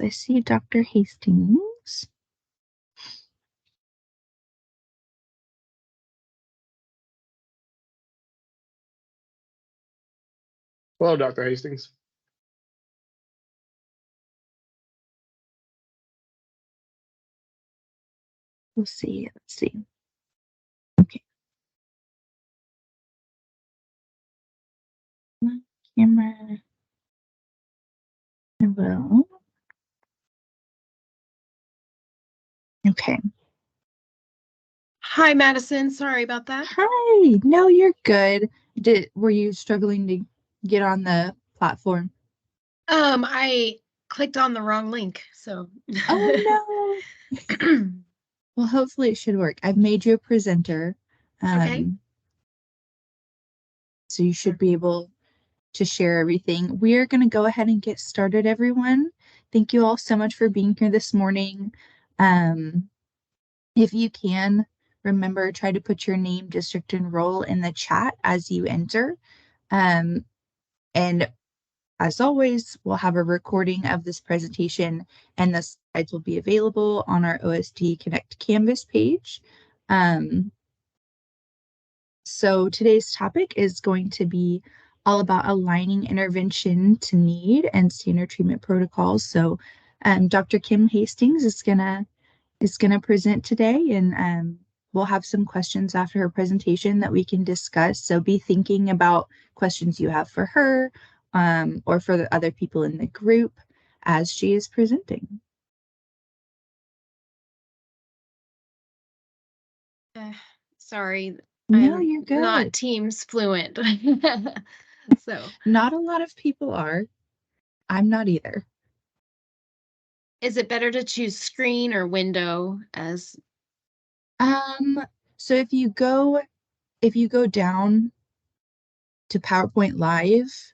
I see Dr. Hastings. Hello, Dr. Hastings. Let's see. Okay. Camera. Hello. Okay. Hi, Madison. Sorry about that. Hi. No, you're good. Were you struggling to get on the platform? I clicked on the wrong link, so. Oh no. Well, hopefully it should work. I've made you a presenter. Okay. So you should be able to share everything. We are going to go ahead and get started, everyone. Thank you all so much for being here this morning. If you can, remember, try to put your name, district, and role in the chat as you enter. And as always, we'll have a recording of this presentation, and the slides will be available on our OSD Connect Canvas page. So today's topic is going to be all about aligning intervention to need and standard treatment protocols. So Dr. Kim Hastings is gonna present today, and we'll have some questions after her presentation that we can discuss. So be thinking about questions you have for her or for the other people in the group as she is presenting. Sorry, No, I'm you're good. not Teams fluent. So not a lot of people are. I'm not either. Is it better to choose screen or window as? So if you go down to PowerPoint Live,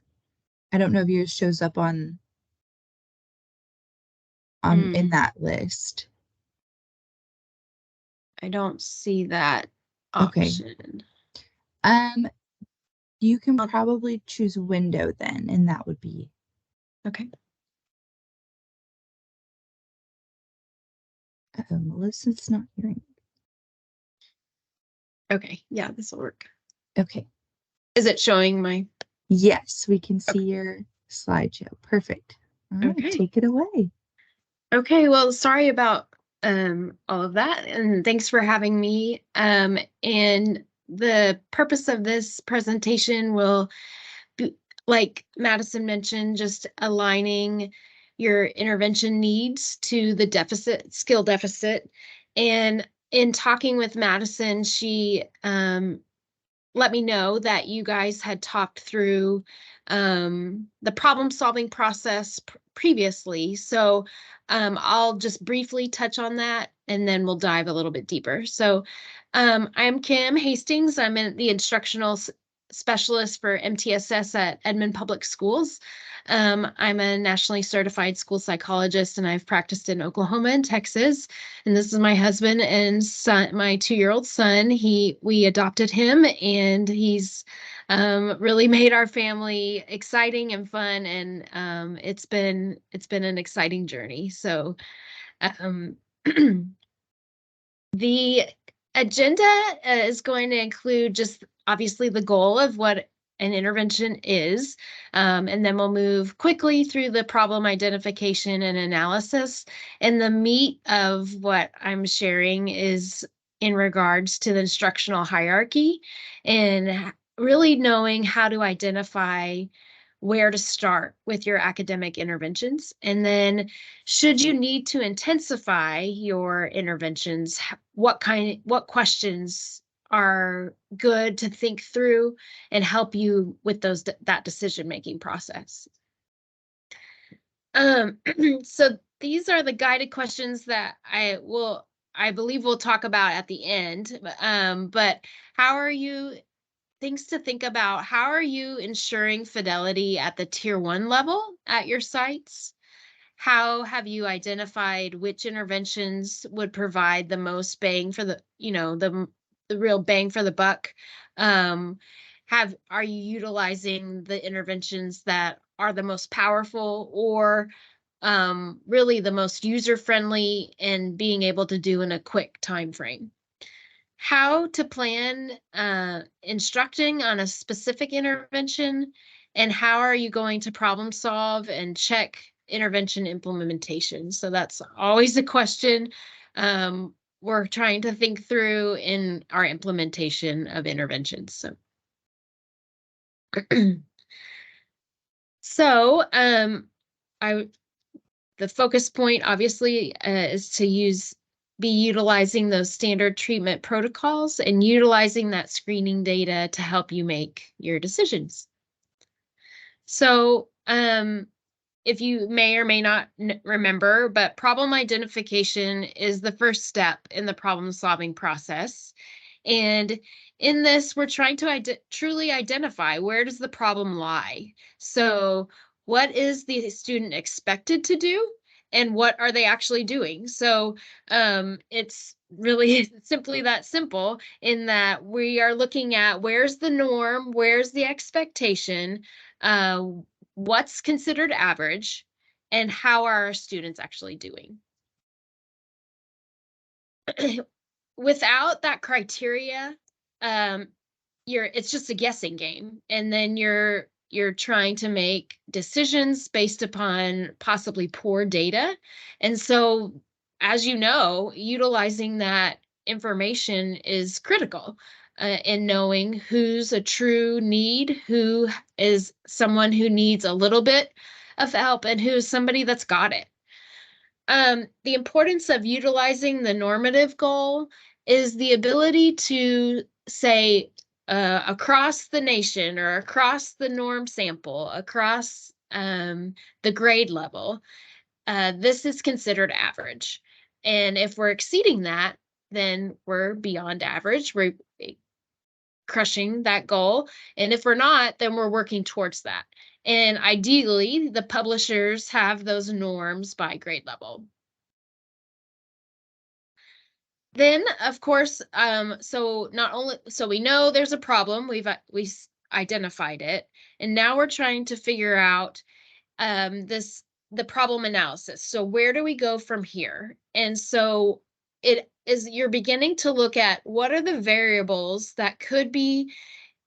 I don't know if yours shows up on in that list. I don't see that option. Okay. You can probably choose window then, and that would be okay. Melissa's not hearing. Okay, yeah, this will work. Okay. Is it showing my? Yes, we can see your slideshow. Perfect. All right, okay. Take it away. Okay, well, sorry about all of that, and thanks for having me. And the purpose of this presentation will be, like Madison mentioned, just aligning your intervention needs to the skill deficit. And in talking with Madison, she let me know that you guys had talked through the problem-solving process previously. So I'll just briefly touch on that, and then we'll dive a little bit deeper. So I'm Kim Hastings. I'm the instructional specialist for MTSS at Edmond Public Schools. I'm a nationally certified school psychologist, and I've practiced in Oklahoma and Texas. And this is my husband and son, my 2-year-old son. We adopted him, and he's really made our family exciting and fun. And it's been an exciting journey. So the agenda is going to include just obviously the goal of what an intervention is, and then we'll move quickly through the problem identification and analysis. And the meat of what I'm sharing is in regards to the instructional hierarchy and really knowing how to identify where to start with your academic interventions. And then should you need to intensify your interventions, what questions are good to think through and help you with that decision-making process. So these are the guided questions that I believe we'll talk about at the end. But things to think about. How are you ensuring fidelity at the tier 1 level at your sites? How have you identified which interventions would provide the most bang for the real bang for the buck? Are you utilizing the interventions that are the most powerful, or really the most user-friendly and being able to do in a quick time frame. How to plan instructing on a specific intervention, and how are you going to problem solve and check intervention implementation? So that's always a question we're trying to think through in our implementation of interventions. So the focus point obviously is to be utilizing those standard treatment protocols and utilizing that screening data to help you make your decisions. So if you may or may not remember, but problem identification is the first step in the problem solving process. And in this, we're trying to truly identify, where does the problem lie? So what is the student expected to do, and what are they actually doing? So it's really simply that simple, in that we are looking at where's the norm, where's the expectation, what's considered average, and how are our students actually doing? Without that criteria, it's just a guessing game, and then you're trying to make decisions based upon possibly poor data. And so, as you know, utilizing that information is critical in knowing who's a true need, who is someone who needs a little bit of help, and who's somebody that's got it. The importance of utilizing the normative goal is the ability to say across the nation, or across the norm sample, across the grade level, this is considered average. And if we're exceeding that, then we're beyond average. We're crushing that goal. And if we're not, then we're working towards that. And ideally, the publishers have those norms by grade level. Then, of course, so we know there's a problem, we identified it, and now we're trying to figure out the problem analysis. So where do we go from here? And so you're beginning to look at what are the variables that could be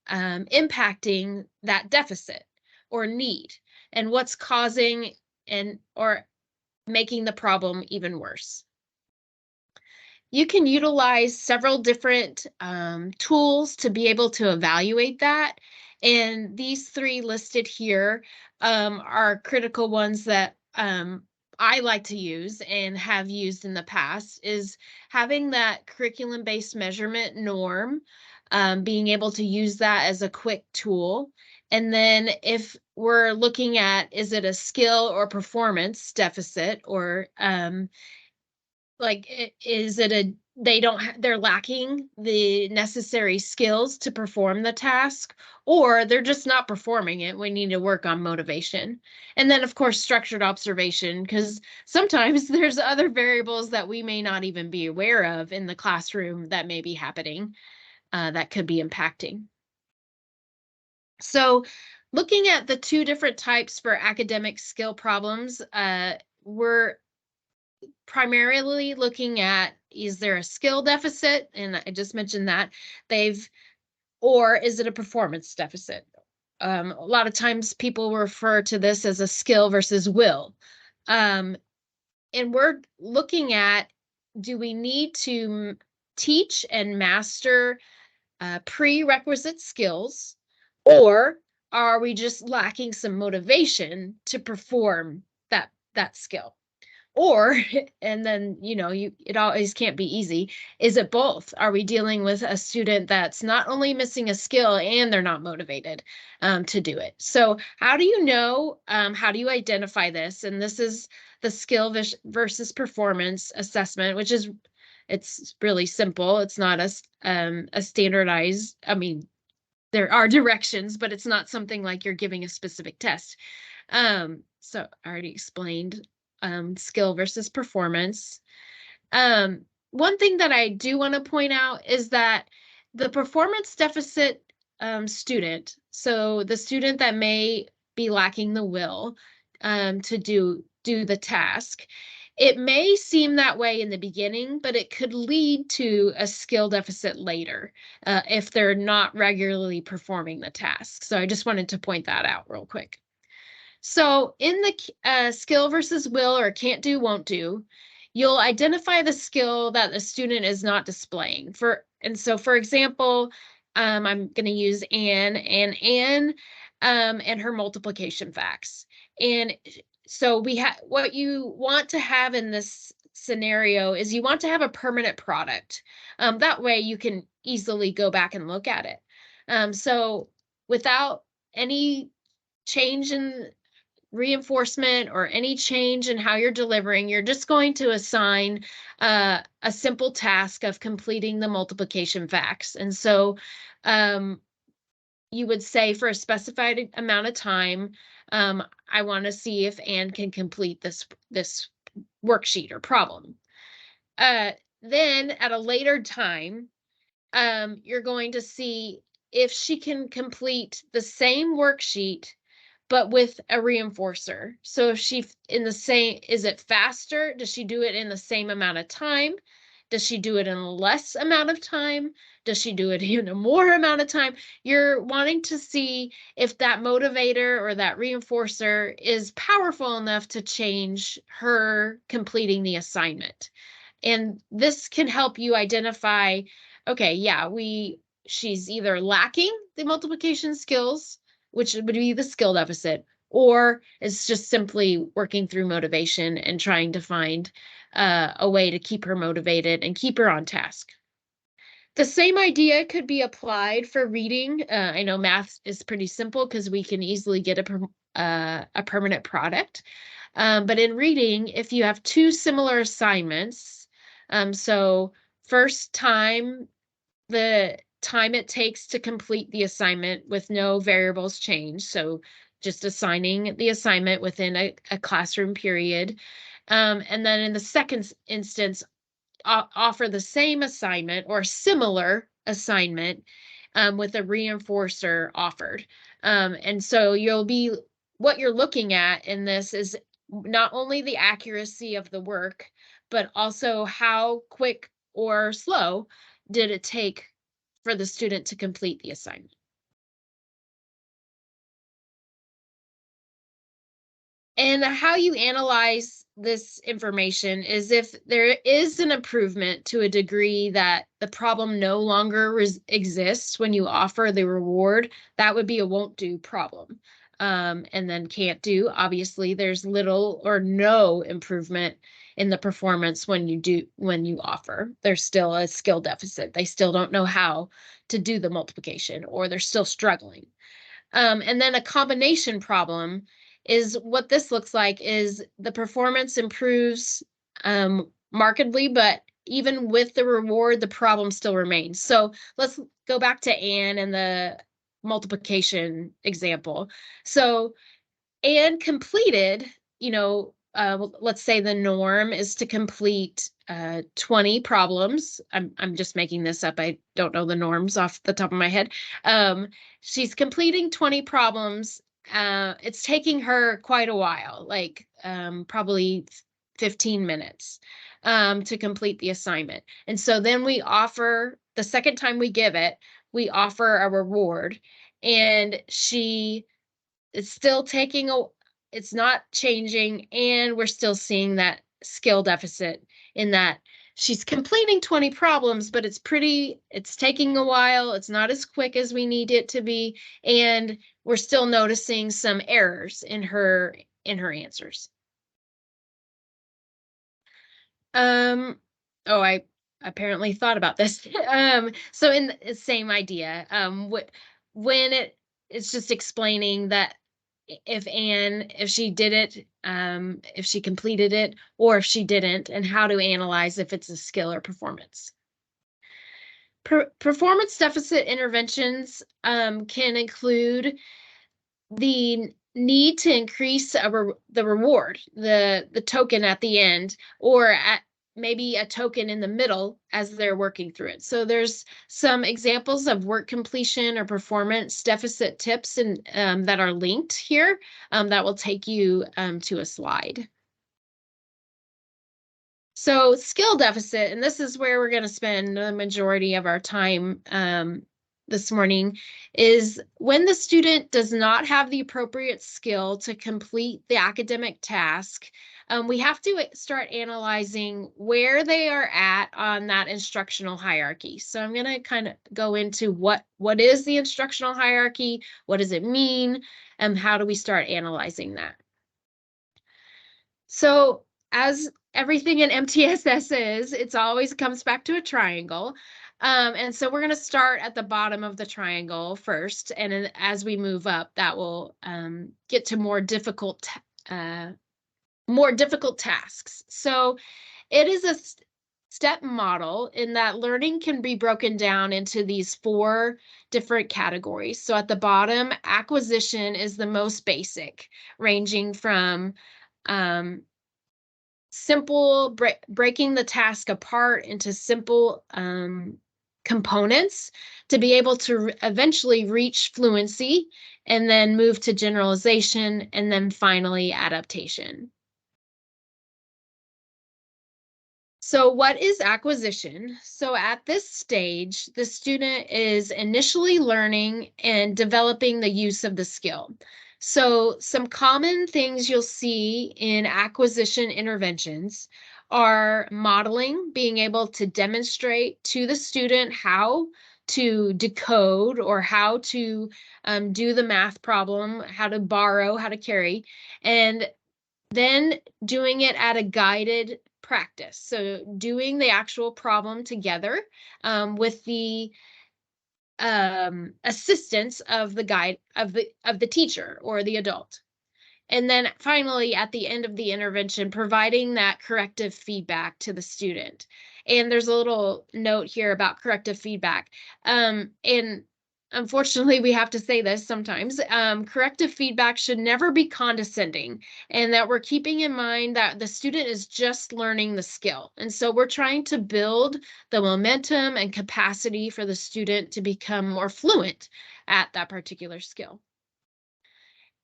impacting that deficit or need, and what's causing or making the problem even worse. You can utilize several different tools to be able to evaluate that. And these three listed here are critical ones that I like to use and have used in the past, is having that curriculum-based measurement norm, being able to use that as a quick tool. And then if we're looking at, is it a skill or performance deficit, or is it they're lacking the necessary skills to perform the task, or they're just not performing it? We need to work on motivation. And then, of course, structured observation, because sometimes there's other variables that we may not even be aware of in the classroom that may be happening that could be impacting. So looking at the two different types for academic skill problems, we're primarily looking at, is there a skill deficit? And I just mentioned that. Or is it a performance deficit? A lot of times people refer to this as a skill versus will. And we're looking at, do we need to teach and master prerequisite skills, or are we just lacking some motivation to perform that skill? Or, and then, it always can't be easy. Is it both? Are we dealing with a student that's not only missing a skill and they're not motivated to do it? So how do you know, how do you identify this? And this is the skill versus performance assessment, which is, it's really simple. It's not a standardized, there are directions, but it's not something like you're giving a specific test. So I already explained skill versus performance. One thing that I do want to point out is that the performance deficit student, so the student that may be lacking the will to do do the task. It may seem that way in the beginning, but it could lead to a skill deficit later if they're not regularly performing the task. So I just wanted to point that out real quick. So in the skill versus will or can't do, won't do, you'll identify the skill that the student is not displaying. So for example, I'm going to use Anne and her multiplication facts. And so what you want to have in this scenario is you want to have a permanent product. That way you can easily go back and look at it. So without any change in reinforcement or any change in how you're delivering, you're just going to assign a simple task of completing the multiplication facts. And so you would say for a specified amount of time, I want to see if Anne can complete this worksheet or problem. Then at a later time, you're going to see if she can complete the same worksheet but with a reinforcer. So if she is it faster? Does she do it in the same amount of time? Does she do it in less amount of time? Does she do it in a more amount of time? You're wanting to see if that motivator or that reinforcer is powerful enough to change her completing the assignment. And this can help you identify, okay, yeah, she's either lacking the multiplication skills, which would be the skill deficit, or it's just simply working through motivation and trying to find a way to keep her motivated and keep her on task. The same idea could be applied for reading. I know math is pretty simple because we can easily get a permanent product. But in reading, if you have two similar assignments, so first time, the time it takes to complete the assignment with no variables changed. So just assigning the assignment within a classroom period. And then in the second instance, offer the same assignment or similar assignment with a reinforcer offered. And so what you're looking at in this is not only the accuracy of the work, but also how quick or slow did it take for the student to complete the assignment. And how you analyze this information is if there is an improvement to a degree that the problem no longer exists when you offer the reward, that would be a won't do problem. And then can't do, obviously, there's little or no improvement in the performance when you offer. There's still a skill deficit. They still don't know how to do the multiplication, or they're still struggling. And then a combination problem is what this looks like is the performance improves markedly, but even with the reward, the problem still remains. So let's go back to Anne and the multiplication example. So Anne completed, let's say the norm is to complete 20 problems. I'm just making this up. I don't know the norms off the top of my head. She's completing 20 problems. It's taking her quite a while, like probably 15 minutes to complete the assignment. And so then we offer, the second time we give it, we offer a reward. And it's still it's not changing, and we're still seeing that skill deficit in that she's completing 20 problems, but it's taking a while. It's not as quick as we need it to be. And we're still noticing some errors in her answers. I apparently thought about this. So in the same idea, when it's just explaining that if she did it, if she completed it, or if she didn't, and how to analyze if it's a skill or performance. Performance deficit interventions can include the need to increase the reward, the token at the end, or maybe a token in the middle as they're working through it. So there's some examples of work completion or performance deficit tips that are linked here that will take you to a slide. So skill deficit, and this is where we're going to spend the majority of our time this morning, is when the student does not have the appropriate skill to complete the academic task. We have to start analyzing where they are at on that instructional hierarchy. So I'm going to kind of go into what is the instructional hierarchy, what does it mean, and how do we start analyzing that. So as everything in MTSS is, it always comes back to a triangle. And so we're going to start at the bottom of the triangle first. And then as we move up, that will get to more difficult tasks. So it is a step model in that learning can be broken down into these 4 different categories. So at the bottom, acquisition is the most basic, ranging from simple breaking the task apart into simple components to be able to eventually reach fluency and then move to generalization and then finally adaptation. So what is acquisition? So at this stage, the student is initially learning and developing the use of the skill. So some common things you'll see in acquisition interventions are modeling, being able to demonstrate to the student how to decode or how to do the math problem, how to borrow, how to carry, and then doing it at a guided practice. So doing the actual problem together with the assistance of the guide of the teacher or the adult. And then finally, at the end of the intervention, providing that corrective feedback to the student. And there's a little note here about corrective feedback. And unfortunately, we have to say this sometimes. Corrective feedback should never be condescending, and that we're keeping in mind that the student is just learning the skill. And so we're trying to build the momentum and capacity for the student to become more fluent at that particular skill.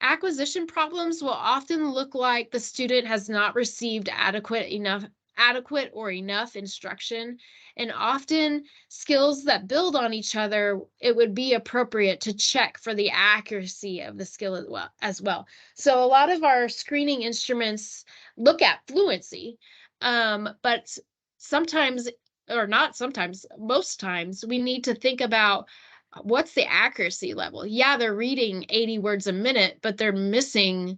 Acquisition problems will often look like the student has not received adequate or enough instruction, and often skills that build on each other, it would be appropriate to check for the accuracy of the skill as well. So a lot of our screening instruments look at fluency, but sometimes, or not sometimes, most times, we need to think about what's the accuracy level. Yeah, they're reading 80 words a minute, but they're missing,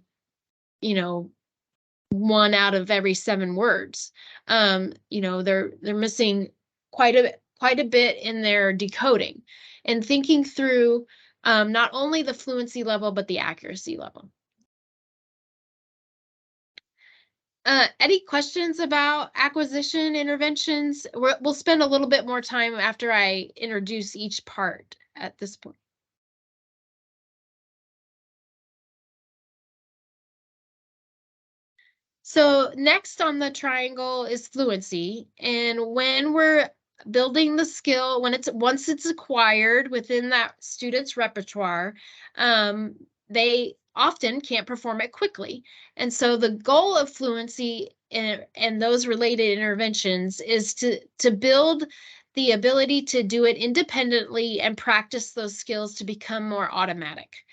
1 out of every 7 words. They're missing quite a bit in their decoding, and thinking through not only the fluency level but the accuracy level. Any questions about acquisition interventions? We'll spend a little bit more time after I introduce each part at this point. So next on the triangle is fluency. And when we're building the skill, once it's acquired within that student's repertoire, they often can't perform it quickly. And so the goal of fluency and those related interventions is to build the ability to do it independently and practice those skills to become more automatic.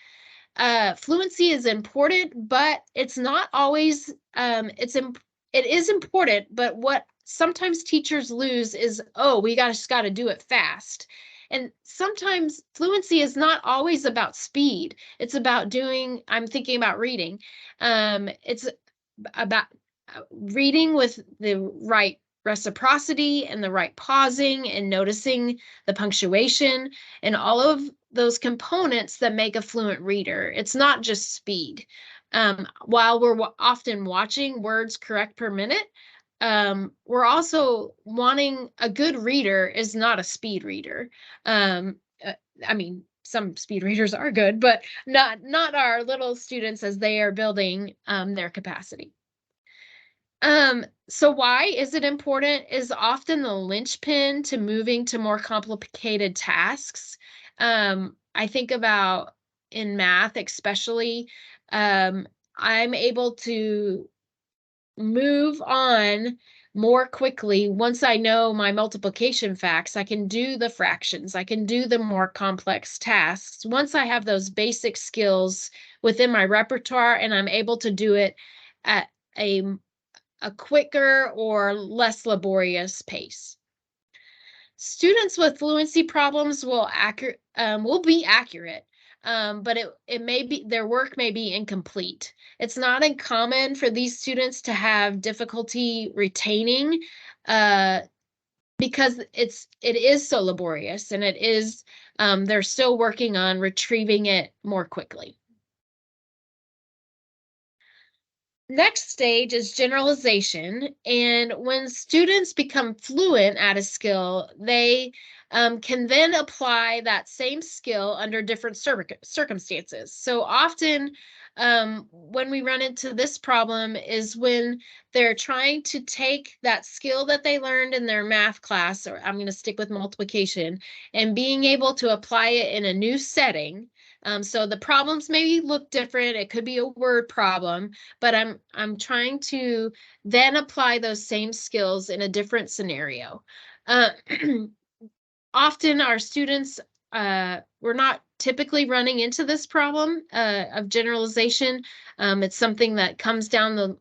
Fluency is important, but it's not always, it is important, but what sometimes teachers lose is, oh, we just got to do it fast. And sometimes fluency is not always about speed. It's about I'm thinking about reading. It's about reading with the right reciprocity and the right pausing and noticing the punctuation and all of those components that make a fluent reader. It's not just speed. While we're often watching words correct per minute, we're also wanting a good reader is not a speed reader. I mean, some speed readers are good, but not our little students as they are building their capacity. So why is it important is often the linchpin to moving to more complicated tasks. I think about in math, especially, I'm able to move on more quickly once I know my multiplication facts. I can do the fractions. I can do the more complex tasks. Once I have those basic skills within my repertoire and I'm able to do it at a quicker or less laborious pace. Students with fluency problems will be accurate, but it may be their work may be incomplete. It's not uncommon for these students to have difficulty retaining because it is so laborious, and they're still working on retrieving it more quickly. Next stage is generalization. And when students become fluent at a skill, they can then apply that same skill under different circumstances. So often when we run into this problem is when they're trying to take that skill that they learned in their math class, or I'm going to stick with multiplication, and being able to apply it in a new setting. So the problems maybe look different. It could be a word problem, but I'm trying to then apply those same skills in a different scenario. Often our students, we're not typically running into this problem of generalization. It's something that comes down the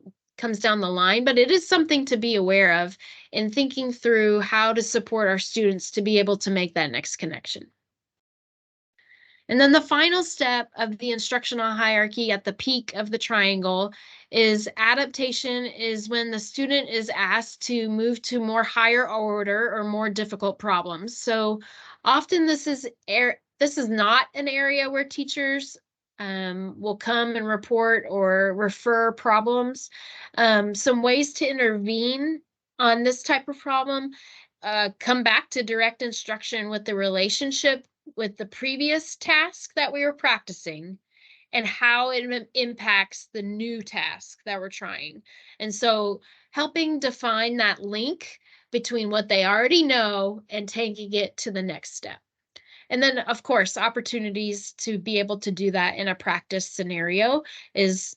line, but it is something to be aware of in thinking through how to support our students to be able to make that next connection. And then the final step of the instructional hierarchy at the peak of the triangle is adaptation, is when the student is asked to move to more higher order or more difficult problems. So often this is not an area where teachers will come and report or refer problems. Some ways to intervene on this type of problem come back to direct instruction with the relationship with the previous task that we were practicing and how it impacts the new task that we're trying. And so helping define that link between what they already know and taking it to the next step. And then, of course, opportunities to be able to do that in a practice scenario is,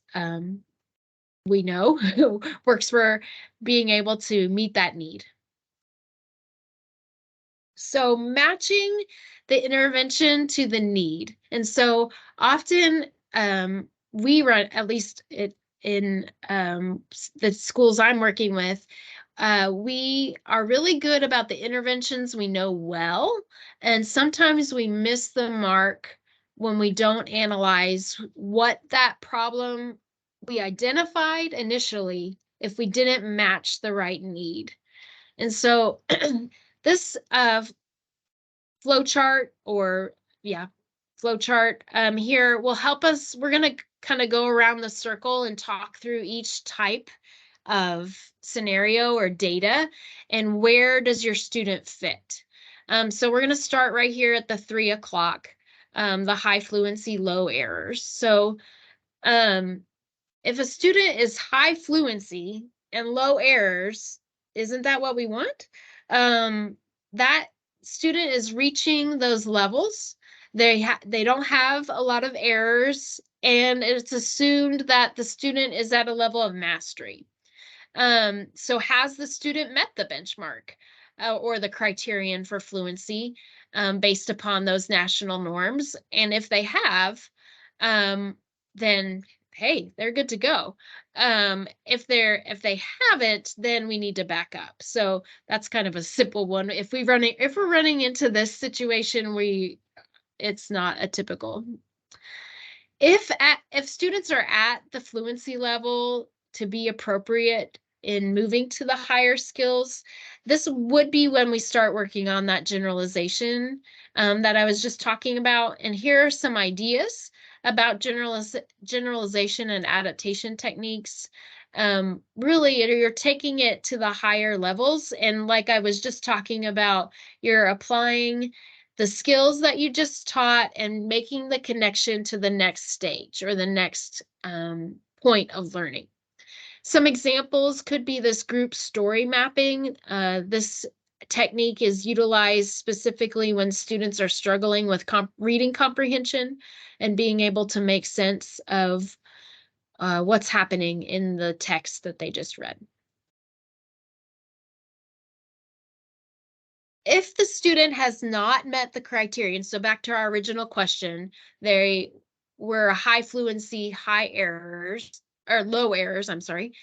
we know, works for being able to meet that need. So matching the intervention to the need. And so often we run, at least in the schools I'm working with, we are really good about the interventions we know well. And sometimes we miss the mark when we don't analyze what that problem we identified initially if we didn't match the right need. And so this flowchart here will help us. We're going to kind of go around the circle and talk through each type of scenario or data and where does your student fit. So we're going to start right here at the 3 o'clock, the high fluency, low errors. So if a student is high fluency and low errors, isn't that what we want? That student is reaching those levels. They don't have a lot of errors, and it's assumed that the student is at a level of mastery. So has the student met the benchmark or the criterion for fluency based upon those national norms? And if they have, then hey, they're good to go. If they haven't, then we need to back up. So that's kind of a simple one. If we're running into this situation, it's not a typical. If students are at the fluency level to be appropriate in moving to the higher skills, this would be when we start working on that generalization that I was just talking about. And here are some ideas about generalization and adaptation techniques. Really, you're taking it to the higher levels. And like I was just talking about, you're applying the skills that you just taught and making the connection to the next stage or the next point of learning. Some examples could be this group story mapping. This technique is utilized specifically when students are struggling with reading comprehension and being able to make sense of what's happening in the text that they just read. If the student has not met the criterion, so back to our original question, they were high fluency, high errors, or low errors, I'm sorry.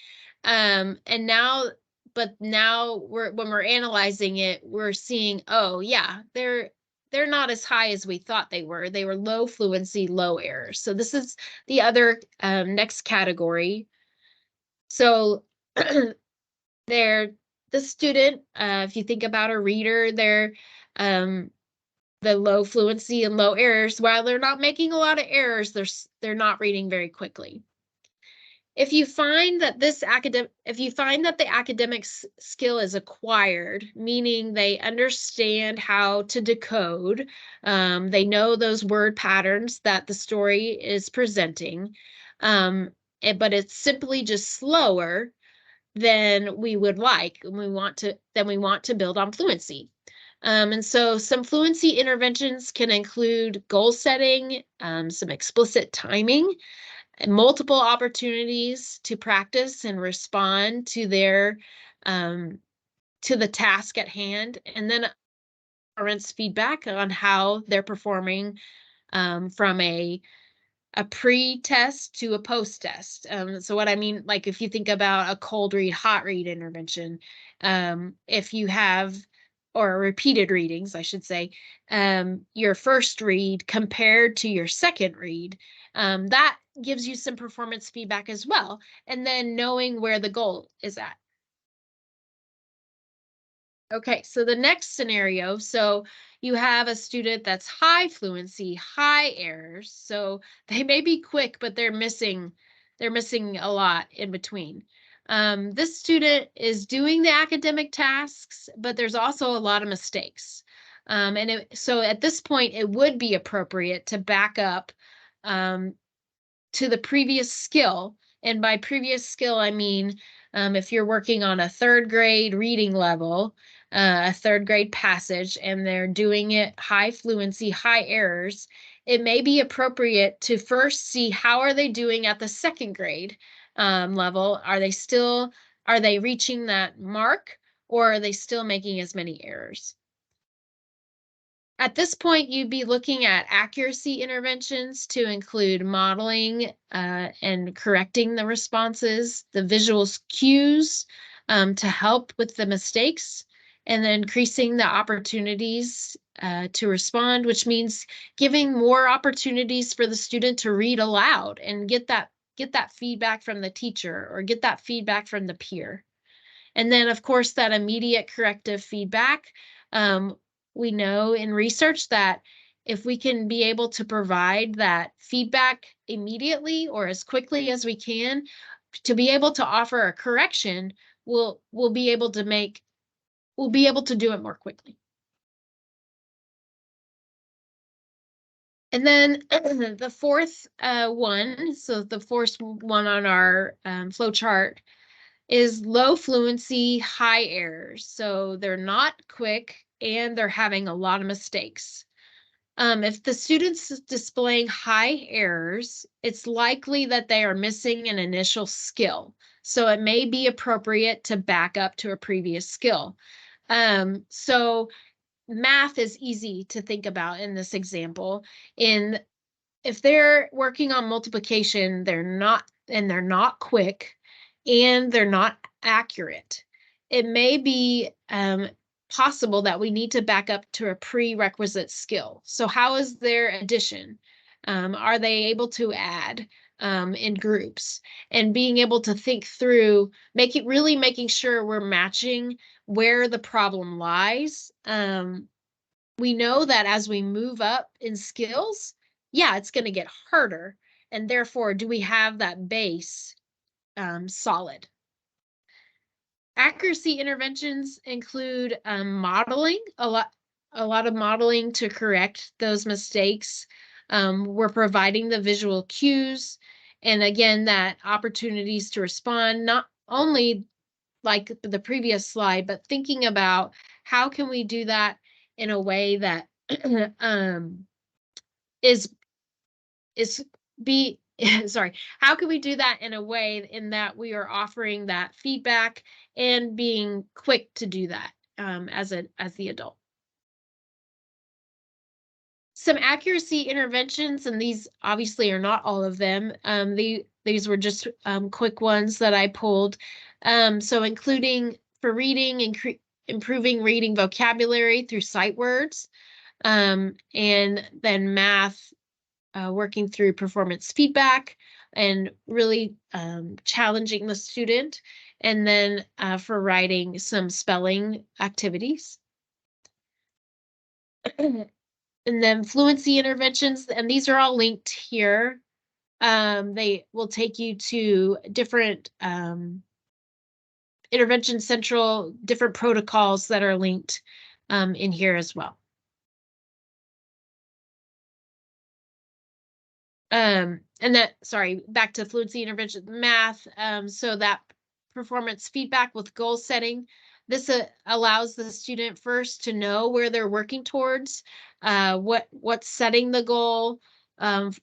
And now, but now when we're analyzing it, we're seeing, oh yeah, they're not as high as we thought they were. They were low fluency, low errors. So this is the other next category. So they're the student, if you think about a reader, they're the low fluency and low errors. While they're not making a lot of errors, they're not reading very quickly. If you find that the academic skill is acquired, meaning they understand how to decode, they know those word patterns that the story is presenting, but it's simply just slower than we would like, and we want to build on fluency. And so some fluency interventions can include goal setting, some explicit timing, and multiple opportunities to practice and respond to the task at hand, and then parents' feedback on how they're performing from a pre-test to a post-test. So what I mean, like if you think about a cold read, hot read intervention, if you have, or repeated readings, I should say, your first read compared to your second read, that gives you some performance feedback as well. And then knowing where the goal is at. Okay, so the next scenario, so you have a student that's high fluency, high errors. So they may be quick, but they're missing a lot in between. This student is doing the academic tasks, but there's also a lot of mistakes. So at this point, it would be appropriate to back up to the previous skill. And by previous skill, I mean, if you're working on a third grade reading level, a third grade passage, and they're doing it high fluency, high errors, it may be appropriate to first see how are they doing at the second grade level. Are they reaching that mark, or are they still making as many errors? At this point, you'd be looking at accuracy interventions to include modeling and correcting the responses, the visual cues to help with the mistakes, and then increasing the opportunities to respond, which means giving more opportunities for the student to read aloud and get that feedback from the teacher or get that feedback from the peer. And then, of course, that immediate corrective feedback. We know in research that if we can be able to provide that feedback immediately or as quickly as we can, to be able to offer a correction, we'll be able to do it more quickly. And then the fourth one, so the fourth one on our flow chart is low fluency, high errors. So they're not quick and they're having a lot of mistakes. If the student's displaying high errors, it's likely that they are missing an initial skill. So it may be appropriate to back up to a previous skill. So math is easy to think about in this example. If they're working on multiplication, they're not quick and they're not accurate. It may be possible that we need to back up to a prerequisite skill. So how is their addition? Are they able to add in groups? And being able to think through, making sure we're matching where the problem lies. We know that as we move up in skills, yeah, it's going to get harder. And therefore, do we have that base solid? Accuracy interventions include modeling, a lot of modeling to correct those mistakes. We're providing the visual cues, and again, that opportunities to respond, not only like the previous slide, but thinking about how can we do that in a way that is sorry, how can we do that in a way in that we are offering that feedback and being quick to do that as the adult? Some accuracy interventions, and these obviously are not all of them. These were just quick ones that I pulled. So including for reading, improving reading vocabulary through sight words, and then math, working through performance feedback and really challenging the student, and then for writing, some spelling activities. And then fluency interventions, and these are all linked here. They will take you to different intervention central, different protocols that are linked in here as well. And that, sorry, back to fluency intervention, math. So that performance feedback with goal setting. This allows the student first to know where they're working towards, what's setting the goal.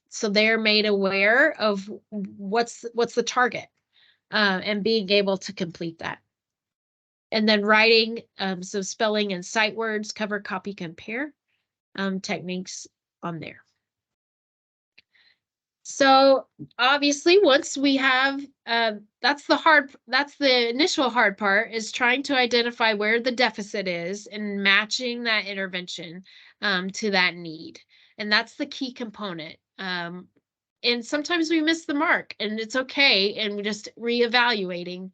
So they're made aware of what's the target, and being able to complete that. And then writing, so spelling and sight words, cover, copy, compare techniques on there. So obviously, once we have, that's the initial hard part, is trying to identify where the deficit is and matching that intervention to that need. And that's the key component. And sometimes we miss the mark, and it's okay. And we're just reevaluating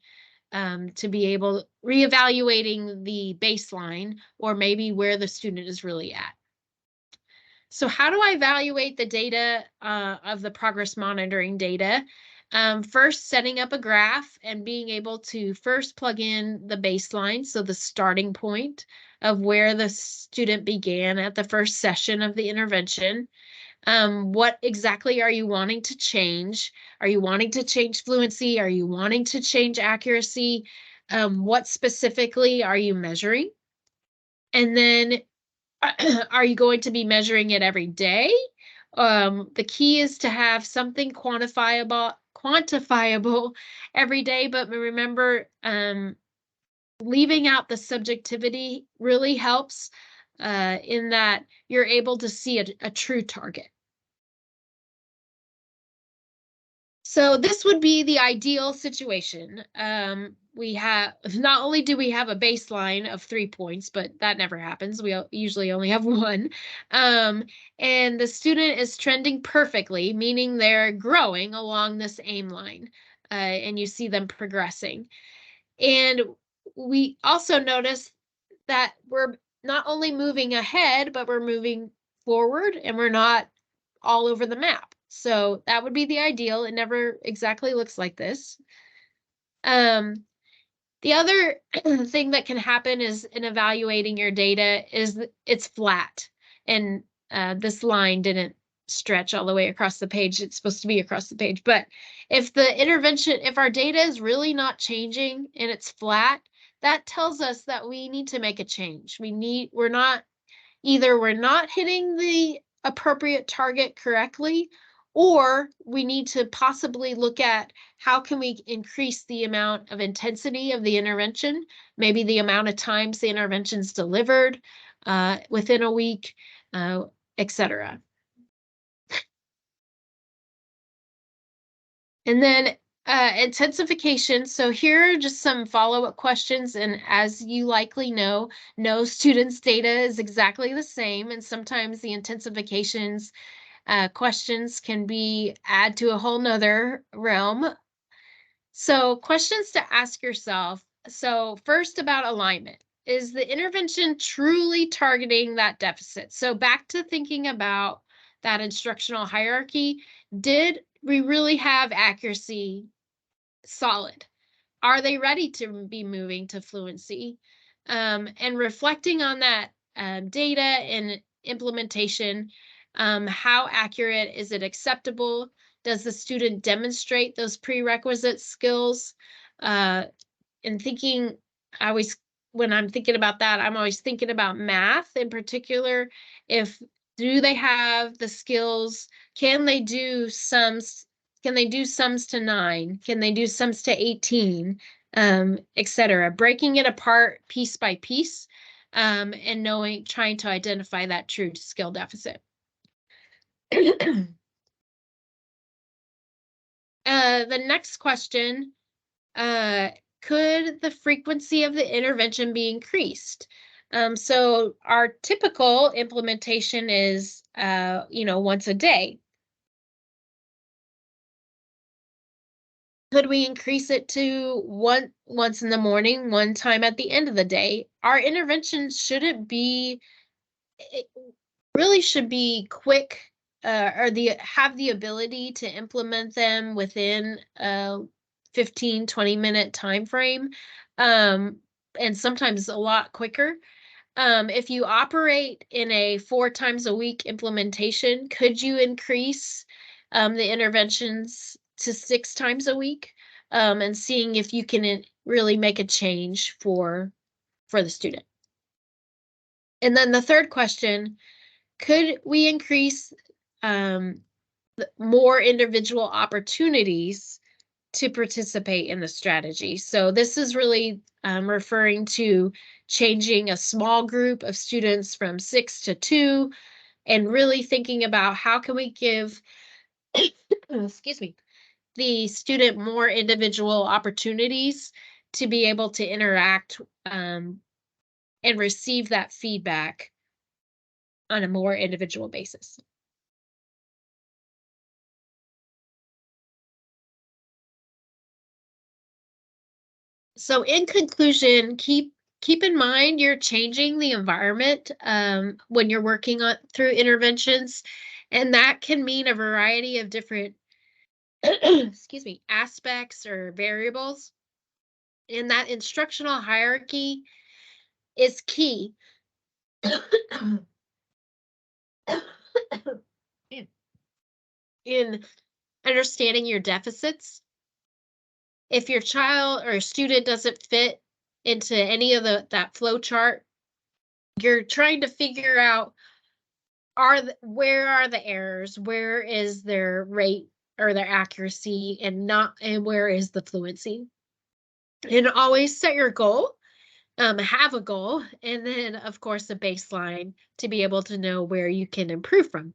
to be able, reevaluating the baseline, or maybe where the student is really at. So how do I evaluate the data of the progress monitoring data? First, setting up a graph and being able to first plug in the baseline, so the starting point of where the student began at the first session of the intervention. What exactly are you wanting to change? Are you wanting to change fluency? Are you wanting to change accuracy? What specifically are you measuring? And then are you going to be measuring it every day? The key is to have something quantifiable every day, but remember, leaving out the subjectivity really helps in that you're able to see a true target. So this would be the ideal situation. We have, not only do we have a baseline of 3 points, but that never happens. We usually only have one. And the student is trending perfectly, meaning they're growing along this aim line, and you see them progressing. And we also notice that we're not only moving ahead, but we're moving forward, and we're not all over the map. So that would be the ideal. It never exactly looks like this. The other thing that can happen is in evaluating your data is it's flat, and this line didn't stretch all the way across the page. It's supposed to be across the page, but if the intervention, if our data is really not changing and it's flat, that tells us that we need to make a change. We're not hitting the appropriate target correctly, or we need to possibly look at how can we increase the amount of intensity of the intervention, maybe the amount of times the intervention's delivered within a week, etc. And then intensification. So here are just some follow-up questions. And as you likely know, no student's data is exactly the same. And sometimes the intensifications questions can add to a whole nother realm. So questions to ask yourself. So first, about alignment. Is the intervention truly targeting that deficit? So back to thinking about that instructional hierarchy. Did we really have accuracy solid? Are they ready to be moving to fluency? And reflecting on that data and implementation, how accurate is it? Acceptable? Does the student demonstrate those prerequisite skills? And thinking, when I'm thinking about that, I'm always thinking about math in particular. Do they have the skills? Can they do sums Can they do sums to 9? Can they do sums to 18? Etc. Breaking it apart piece by piece, and trying to identify that true skill deficit. The next question, could the frequency of the intervention be increased? So our typical implementation is, once a day. Could we increase it to once in the morning, one time at the end of the day? Our interventions shouldn't be, it really should be quick, or have the ability to implement them within a 15, 20-minute time frame, and sometimes a lot quicker. If you operate in a 4 times a week implementation, could you increase the interventions to 6 times a week, and seeing if you can really make a change for the student? And then the third question, could we increase more individual opportunities to participate in the strategy? So this is really referring to changing a small group of students from 6 to 2, and really thinking about how can we give excuse me, the student more individual opportunities to be able to interact, and receive that feedback on a more individual basis. So in conclusion, keep in mind you're changing the environment when you're working through interventions, and that can mean a variety of different excuse me, aspects or variables. And that instructional hierarchy is key in understanding your deficits. If your child or student doesn't fit into any of that flow chart, you're trying to figure out, where are the errors, where is their rate or their accuracy, and where is the fluency. And always set your goal, have a goal, and then of course a baseline to be able to know where you can improve from.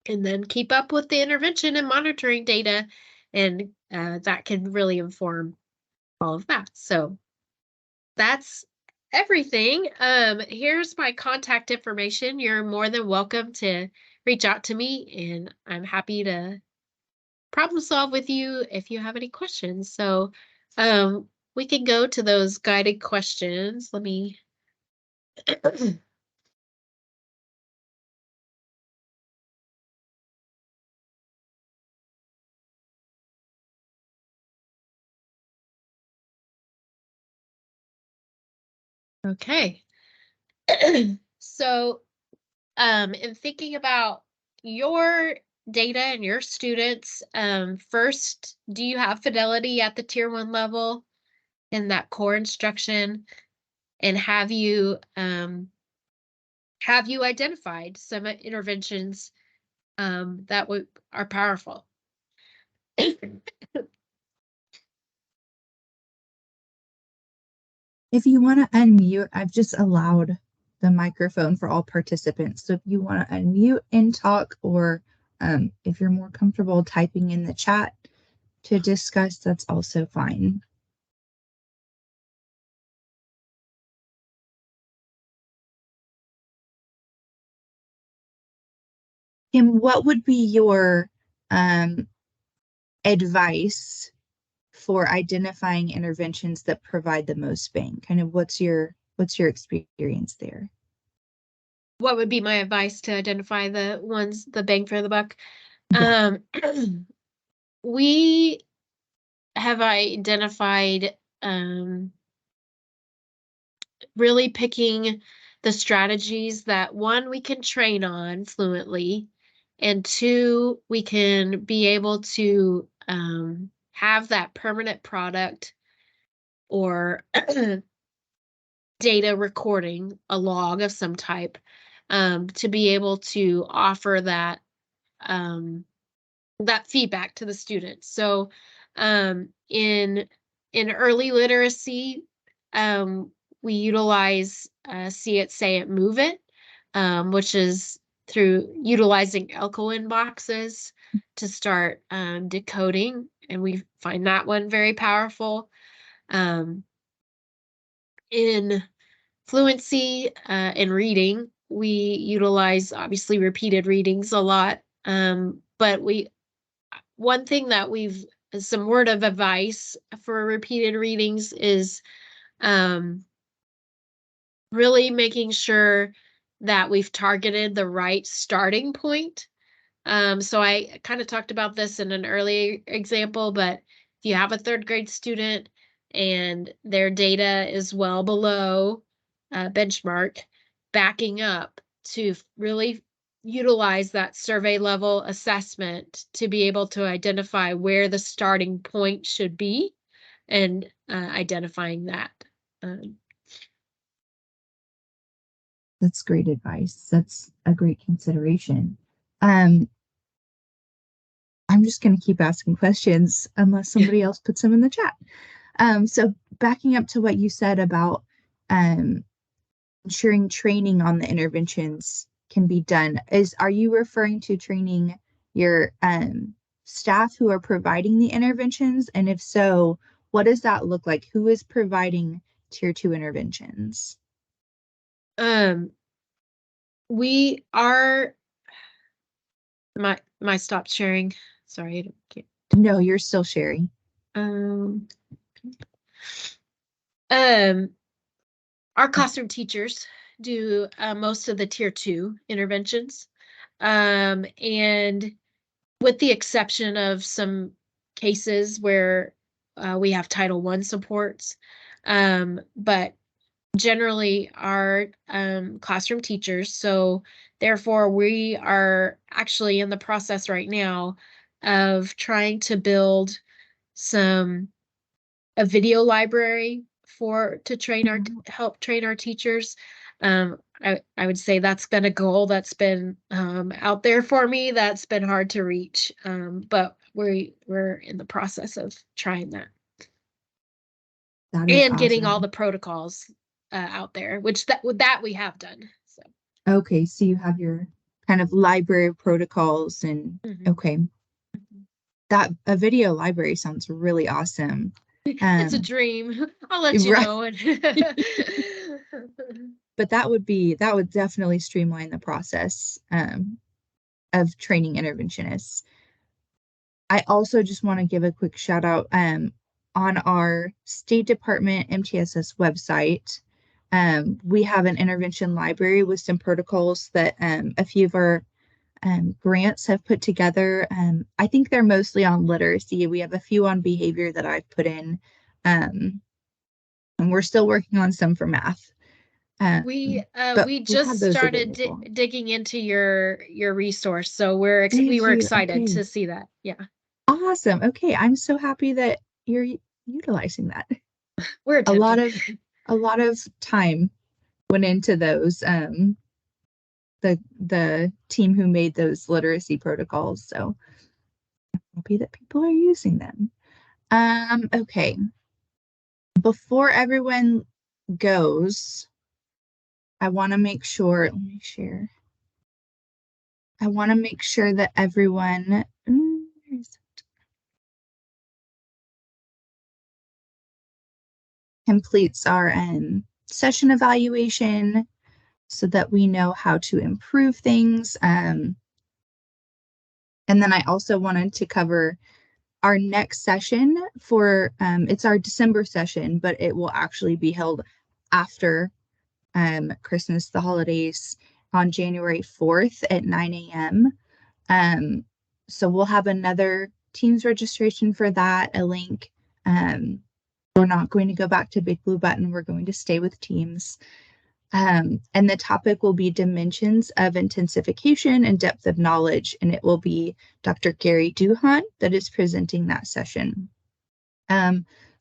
And then keep up with the intervention and monitoring data, and that can really inform all of that. So that's everything. Here's my contact information. You're more than welcome to reach out to me, and I'm happy to problem solve with you if you have any questions. So we can go to those guided questions. Let me okay. So in thinking about your data and your students, first, do you have fidelity at the tier 1 level in that core instruction? And have you identified some interventions that are powerful? If you want to unmute, I've just allowed the microphone for all participants. So if you want to unmute and talk, or if you're more comfortable typing in the chat to discuss, that's also fine. Kim, what would be your advice for identifying interventions that provide the most bang? Kind of what's your experience there? What would be my advice to identify the bang for the buck? Yeah. We have identified really picking the strategies that, one, we can train on fluently, and two, we can be able to have that permanent product or data recording, a log of some type, to be able to offer that that feedback to the students. So in early literacy, we utilize See It, Say It, Move It, which is through utilizing Elko boxes to start decoding, and we find that one very powerful. In fluency in reading, we utilize obviously repeated readings a lot, but one thing that some word of advice for repeated readings is really making sure that we've targeted the right starting point. So I kind of talked about this in an early example, but if you have a third grade student and their data is well below benchmark, backing up to really utilize that survey level assessment to be able to identify where the starting point should be and identifying that. That's great advice. That's a great consideration. Um, I'm just going to keep asking questions unless somebody else puts them in the chat. So backing up to what you said about ensuring training on the interventions can be done, are you referring to training your staff who are providing the interventions? And if so, what does that look like? Who is providing tier 2 interventions? We are my stopped sharing. Sorry, I can't. No, you're still sharing. Our classroom teachers do most of the tier 2 interventions. And with the exception of some cases where we have Title I supports, but generally our classroom teachers. So therefore, we are actually in the process right now of trying to build a video library to train help train our teachers. I would say that's been a goal that's been out there for me. That's been hard to reach, but we're in the process of trying that. That is And awesome. getting all the protocols out there, which that we have done. So okay, so you have your kind of library of protocols and okay. That a video library sounds really awesome. It's a dream. I'll let you know. But that would definitely streamline the process of training interventionists. I also just want to give a quick shout out on our State Department MTSS website. We have an intervention library with some protocols that a few of our grants have put together. I think they're mostly on literacy. We have a few on behavior that I've put in, and we're still working on some for math. We just started digging into your resource, so we were excited to see that. Yeah. Awesome. Okay, I'm so happy that you're utilizing that. We're attempting. A lot of time went into those. The team who made those literacy protocols, so I'm happy that people are using them. Okay. Before everyone goes, I want to make sure, let me share. I want to make sure that everyone completes our session evaluation so that we know how to improve things. And then I also wanted to cover our next session for, it's our December session, but it will actually be held after Christmas, the holidays, on January 4th at 9 a.m. So we'll have another Teams registration for that, a link. We're not going to go back to Big Blue Button. We're going to stay with Teams. And the topic will be dimensions of intensification and depth of knowledge, and it will be Dr. Gary Duhan that is presenting that session.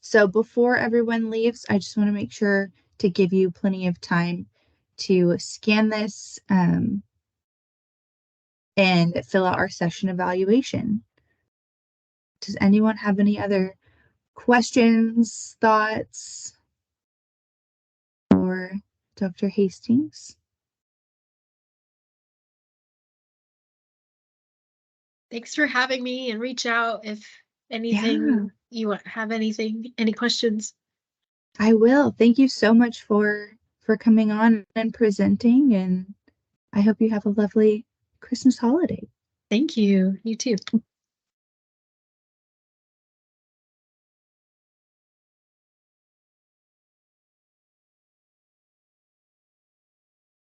So before everyone leaves, I just want to make sure to give you plenty of time to scan this and fill out our session evaluation. Does anyone have any other questions, thoughts, for Dr. Hastings? Thanks for having me, and reach out if Yeah, have any questions. I will. Thank you so much for coming on and presenting, and I hope you have a lovely Christmas holiday. Thank you. You too.